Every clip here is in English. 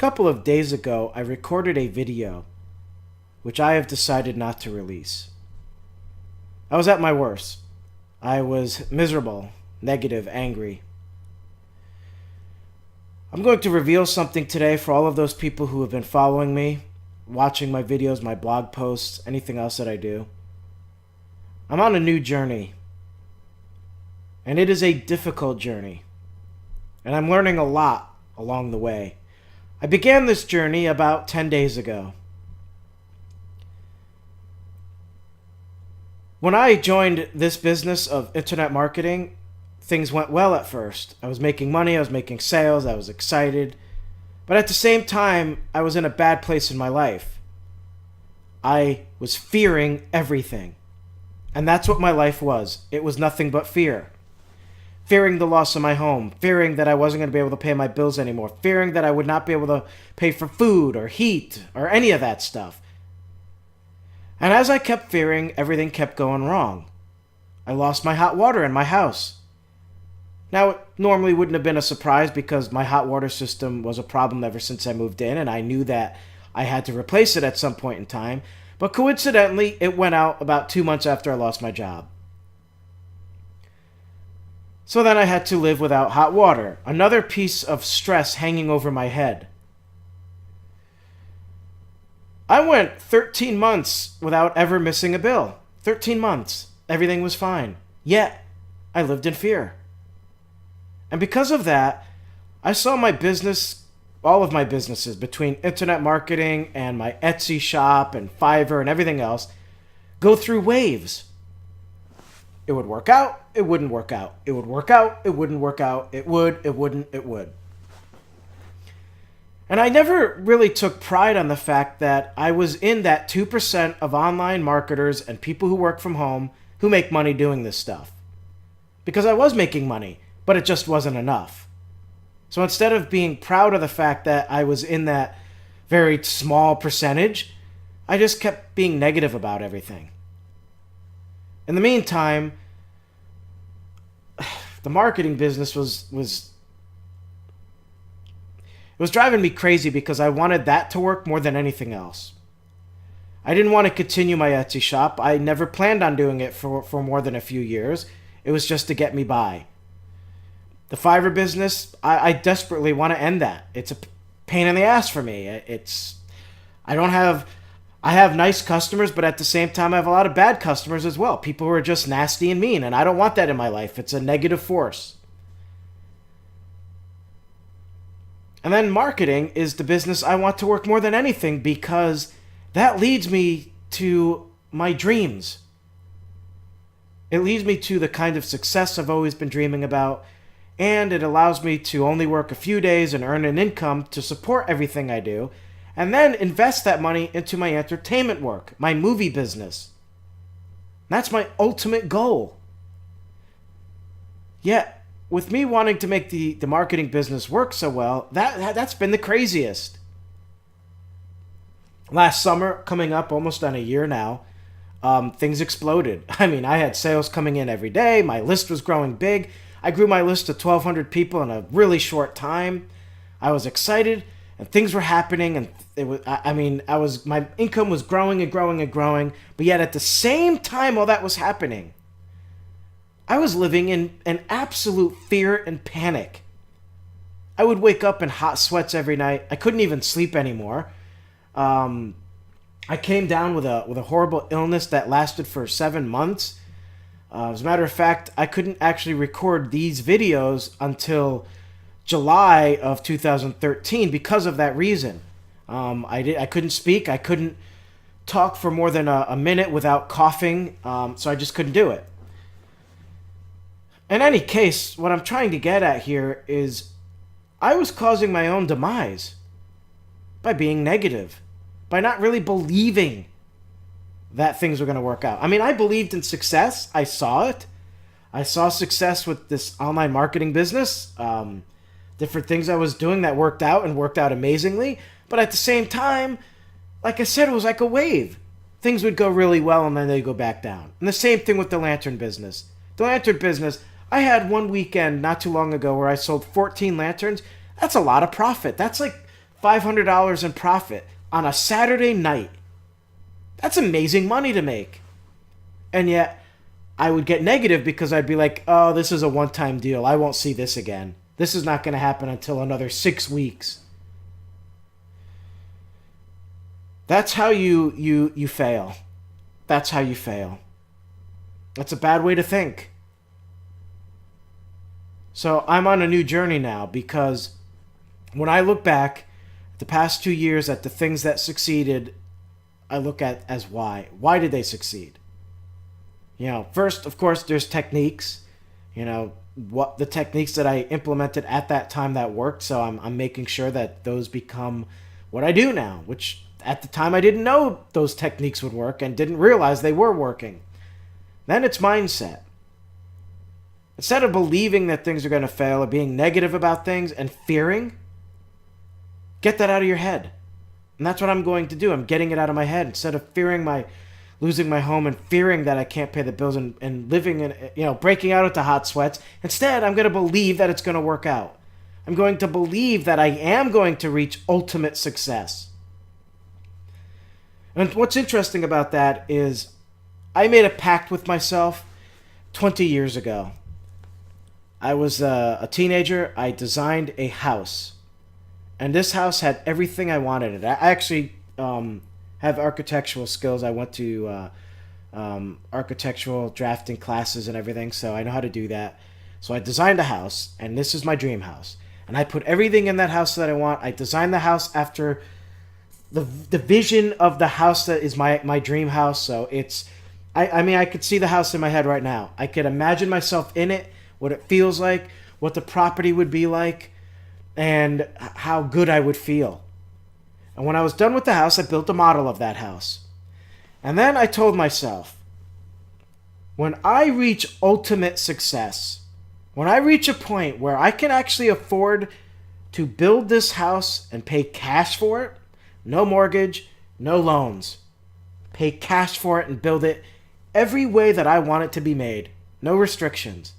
couple of days ago, I recorded a video which I have decided not to release. I was at my worst. I was miserable, negative, angry. I'm going to reveal something today for all of those people who have been following me, watching my videos, my blog posts, anything else that I do. I'm on a new journey. And it is a difficult journey. And I'm learning a lot along the way. I began this journey about 10 days ago. When I joined this business of internet marketing, things went well at first. I was making money, I was making sales, I was excited. But at the same time, I was in a bad place in my life. I was fearing everything. And that's what my life was. It was nothing but fear. Fearing the loss of my home, fearing that I wasn't going to be able to pay my bills anymore, fearing that I would not be able to pay for food or heat or any of that stuff. And as I kept fearing, everything kept going wrong. I lost my hot water in my house. Now, it normally wouldn't have been a surprise because my hot water system was a problem ever since I moved in, and I knew that I had to replace it at some point in time. But coincidentally, it went out about 2 months after I lost my job. So then I had to live without hot water, another piece of stress hanging over my head. I went 13 months without ever missing a bill. 13 months. Everything was fine. Yet, I lived in fear. And because of that, I saw my business, all of my businesses, between internet marketing and my Etsy shop and Fiverr and everything else, go through waves. It would work out, it wouldn't work out. It would work out, it wouldn't work out. It would, it wouldn't, it would. And I never really took pride on the fact that I was in that 2% of online marketers and people who work from home who make money doing this stuff. Because I was making money, but it just wasn't enough. So instead of being proud of the fact that I was in that very small percentage, I just kept being negative about everything. In the meantime, the marketing business was driving me crazy because I wanted that to work more than anything else. I didn't want to continue my Etsy shop. I never planned on doing it for more than a few years. It was just to get me by. The Fiverr business, I desperately want to end that. It's a pain in the ass for me. I have nice customers, but at the same time, I have a lot of bad customers as well. People who are just nasty and mean, and I don't want that in my life. It's a negative force. And then marketing is the business I want to work more than anything because that leads me to my dreams. It leads me to the kind of success I've always been dreaming about, and it allows me to only work a few days and earn an income to support everything I do, and then invest that money into my entertainment work, my movie business. That's my ultimate goal. Yet, with me wanting to make the marketing business work so well, that's been the craziest. Last summer, coming up almost on a year now, things exploded. I mean, I had sales coming in every day. My list was growing big. I grew my list to 1,200 people in a really short time. I was excited, and things were happening, and my income was growing and growing and growing. But yet, at the same time, all that was happening, I was living in an absolute fear and panic. I would wake up in hot sweats every night. I couldn't even sleep anymore. I came down with a horrible illness that lasted for 7 months. As a matter of fact, I couldn't actually record these videos until July of 2013 because of that reason. I couldn't speak. I couldn't talk for more than a minute without coughing, so I just couldn't do it. In any case, what I'm trying to get at here is I was causing my own demise by being negative, by not really believing that things were going to work out. I mean, I believed in success. I saw it. I saw success with this online marketing business, different things I was doing that worked out and worked out amazingly. But at the same time, like I said, it was like a wave. Things would go really well and then they'd go back down. And the same thing with the lantern business. The lantern business, I had one weekend not too long ago where I sold 14 lanterns. That's a lot of profit. That's like $500 in profit on a Saturday night. That's amazing money to make. And yet, I would get negative because I'd be like, oh, this is a one-time deal. I won't see this again. This is not going to happen until another 6 weeks. That's how you fail. That's how you fail. That's a bad way to think. So I'm on a new journey now because when I look back the past 2 years at the things that succeeded, I look at as why. Why did they succeed? First, of course, there's techniques. What the techniques that I implemented at that time that worked. So I'm making sure that those become what I do now, which at the time I didn't know those techniques would work and didn't realize they were working. Then it's mindset. Instead of believing that things are going to fail or being negative about things and fearing, get that out of your head. And that's what I'm going to do. I'm getting it out of my head. Instead of fearing losing my home and fearing that I can't pay the bills and living in, breaking out into hot sweats. Instead, I'm going to believe that it's going to work out. I'm going to believe that I am going to reach ultimate success. And what's interesting about that is I made a pact with myself 20 years ago. I was a teenager. I designed a house. And this house had everything I wanted in it. I actually have architectural skills. I went to architectural drafting classes and everything, so I know how to do that. So I designed a house, and this is my dream house. And I put everything in that house that I want. I designed the house after the vision of the house that is my dream house. So it's, I could see the house in my head right now. I could imagine myself in it, what it feels like, what the property would be like, and how good I would feel. And when I was done with the house, I built a model of that house. And then I told myself, when I reach ultimate success, when I reach a point where I can actually afford to build this house and pay cash for it, no mortgage, no loans, pay cash for it and build it every way that I want it to be made, no restrictions.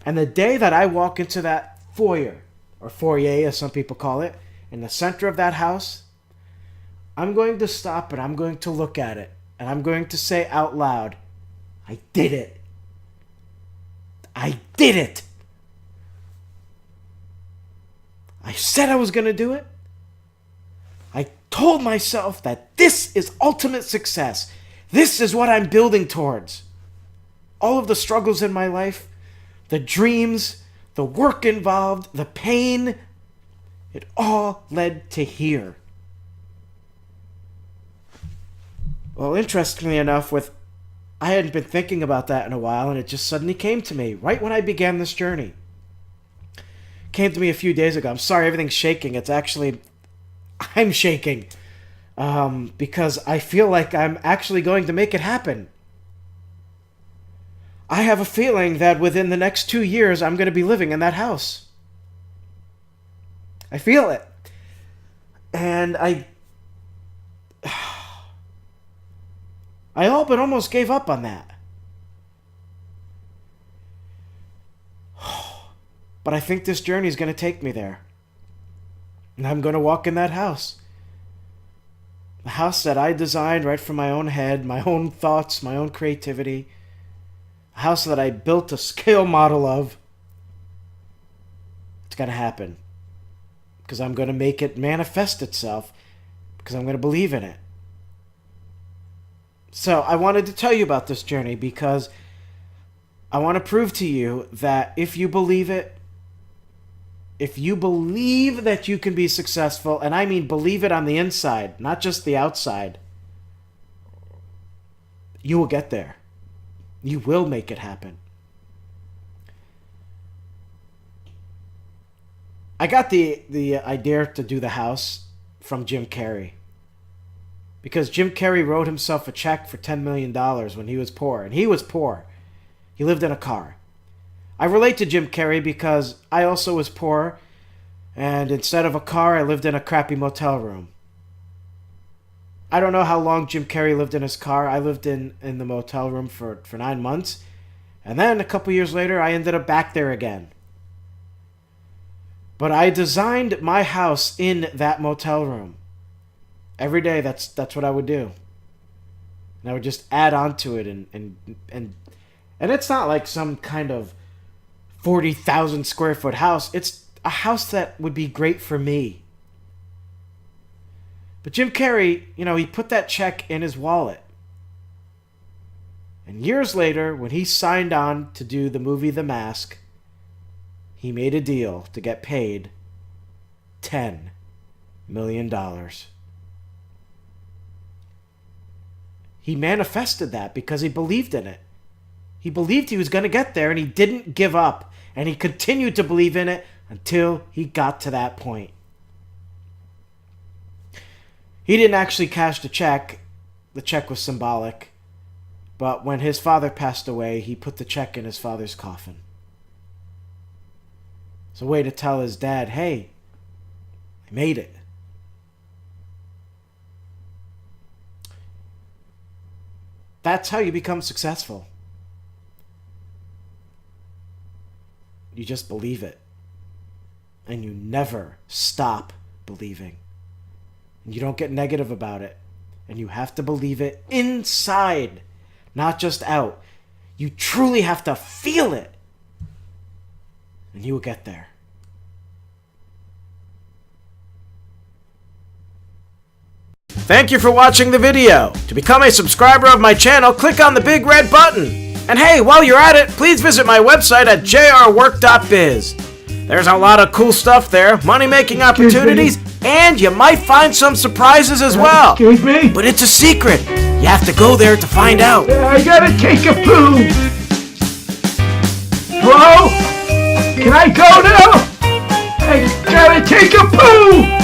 And the day that I walk into that foyer, or foyer as some people call it, in the center of that house, I'm going to stop and I'm going to look at it. And I'm going to say out loud, I did it. I did it. I said I was going to do it. I told myself that this is ultimate success. This is what I'm building towards. All of the struggles in my life, the dreams, the work involved, the pain, it all led to here. Well, interestingly enough, I hadn't been thinking about that in a while, and it just suddenly came to me right when I began this journey. It came to me a few days ago. I'm sorry, everything's shaking. It's actually, I'm shaking because I feel like I'm actually going to make it happen. I have a feeling that within the next 2 years, I'm going to be living in that house. I feel it. And I all but almost gave up on that. But I think this journey is going to take me there. And I'm going to walk in that house. The house that I designed right from my own head, my own thoughts, my own creativity. A house that I built a scale model of. It's going to happen. Because I'm going to make it manifest itself. Because I'm going to believe in it. So I wanted to tell you about this journey because I want to prove to you that if you believe it, if you believe that you can be successful, and I mean believe it on the inside, not just the outside, you will get there. You will make it happen. I got the idea to do the house from Jim Carrey. Because Jim Carrey wrote himself a check for $10 million when he was poor. And he was poor. He lived in a car. I relate to Jim Carrey because I also was poor. And instead of a car, I lived in a crappy motel room. I don't know how long Jim Carrey lived in his car. I lived in the motel room for 9 months. And then a couple years later, I ended up back there again. But I designed my house in that motel room. Every day, that's what I would do. And I would just add on to it, and it's not like some kind of 40,000 square foot house. It's a house that would be great for me. But Jim Carrey, he put that check in his wallet. And years later, when he signed on to do the movie The Mask, he made a deal to get paid $10 million. He manifested that because he believed in it. He believed he was going to get there, and he didn't give up. And he continued to believe in it until he got to that point. He didn't actually cash the check. The check was symbolic. But when his father passed away, he put the check in his father's coffin. It's a way to tell his dad, hey, I made it. That's how you become successful. You just believe it. And you never stop believing. And you don't get negative about it. And you have to believe it inside, not just out. You truly have to feel it. And you will get there. Thank you for watching the video. To become a subscriber of my channel, click on the big red button. And hey, while you're at it, please visit my website at jrwork.biz. There's a lot of cool stuff there, money-making opportunities, and you might find some surprises as well. Excuse me? But it's a secret. You have to go there to find out. I gotta take a poo. Hello? Can I go now? I gotta take a poo.